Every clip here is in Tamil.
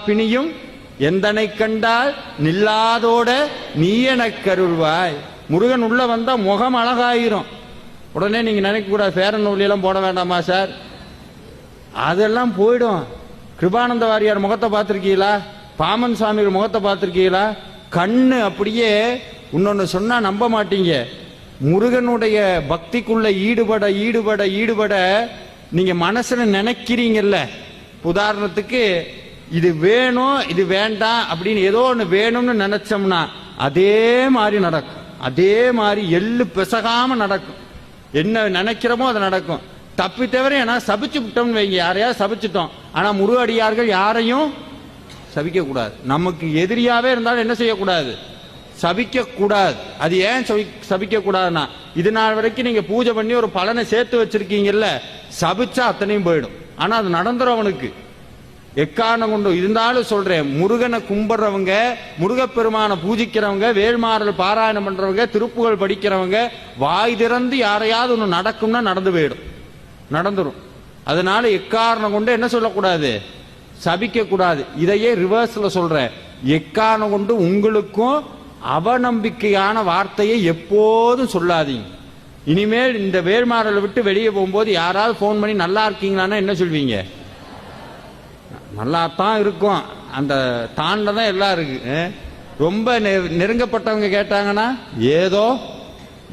பிணியும் எந்தனை கண்டால் நில்லாதோட நீ எனக் கருள்வாய். முருகன் உள்ள வந்தா முகம் அழகாயிரும். உடனே நீங்க நினைக்க கூட ஃபேர் அண்ட் லவ்லி எல்லாம் போட வேண்டாமா சார், அதெல்லாம் போயிடும். கிருபானந்த வாரியார் முகத்தை பார்த்திருக்கீங்களா? பாமன் சாமிகள் முகத்தை பார்த்திருக்கீங்களா? கண்ணு அப்படியே. இன்னொன்னு சொன்னா நம்ப மாட்டீங்க, முருகனுடைய பக்திக்குள்ள ஈடுபட ஈடுபட ஈடுபட நீங்க மனசுல நினைக்கிறீங்கல்ல. உதாரணத்துக்கு இது வேணும் இது வேண்டாம் அப்படின்னு ஏதோ ஒன்று வேணும்னு நினைச்சோம்னா அதே மாதிரி நடக்கும். அதே மாதிரி எள்ளு பிசகாம நடக்கும். என்ன நினைக்கிறோமோ அது நடக்கும். தப்பி தவிர ஏன்னா சபிச்சு விட்டோம்னு வைங்க, யாரையாவது சபிச்சுட்டோம். ஆனா முருகடியார்கள் யாரையும் சபிக்க கூடாது. நமக்கு எதிரியாவே இருந்தாலும் என்ன செய்யக்கூடாது? சபிக்க கூடாது. அது ஏன் சபிக்க கூடாதுன்னா, இது நாள் வரைக்கும் நீங்க பூஜை பண்ணி ஒரு பலனை சேர்த்து வச்சிருக்கீங்கல்ல, சபிச்சா அத்தனையும் போயிடும். ஆனா அது நடந்துரும் அவனுக்கு. எக்காரணம் கொண்டு இருந்தாலும் சொல்றேன், முருகனை கும்பிடுறவங்க, முருகப்பெருமானை பூஜிக்கிறவங்க, வேல்மாறல் பாராயணம் பண்றவங்க, திருப்புகள் படிக்கிறவங்க, வாய் திறந்து யாரையாவது ஒன்று நடக்கும்னா நடந்து போயிடும், நடந்துரும். அதனால எக்காரணம் கொண்டு என்ன சொல்லக்கூடாது? சபிக்க கூடாது. இதையே ரிவர்ஸ்ல சொல்றேன், எக்காரணம் கொண்டு உங்களுக்கும் அவநம்பிக்கையான வார்த்தையை எப்போதும் சொல்லாதீங்க. இனிமேல் இந்த வேல்மாறலை விட்டு வெளியே போகும்போது யாராவது போன் பண்ணி நல்லா இருக்கீங்களான்னா என்ன சொல்வீங்க? நல்லா தான் இருக்கும். அந்த தாண்ட தான் எல்லாம் இருக்கு. ரொம்ப நெருங்கப்பட்டவங்க கேட்டாங்கன்னா ஏதோ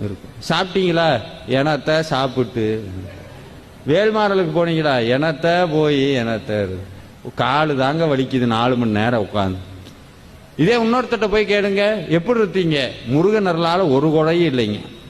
இருக்கும். சாப்பிட்டீங்களா? எனத்த சாப்பிட்டு. வேல்மாறலுக்கு போனீங்களா? எனத்த போய் எனத்த காலு தாங்க வலிக்குது 4 மணி நேரம் உட்காந்து. இதே இன்னொருத்தட்ட போய் கேளுங்க, எப்படி இருக்கீங்க? முருகனர்களால ஒரு குறையும் இல்லைங்க.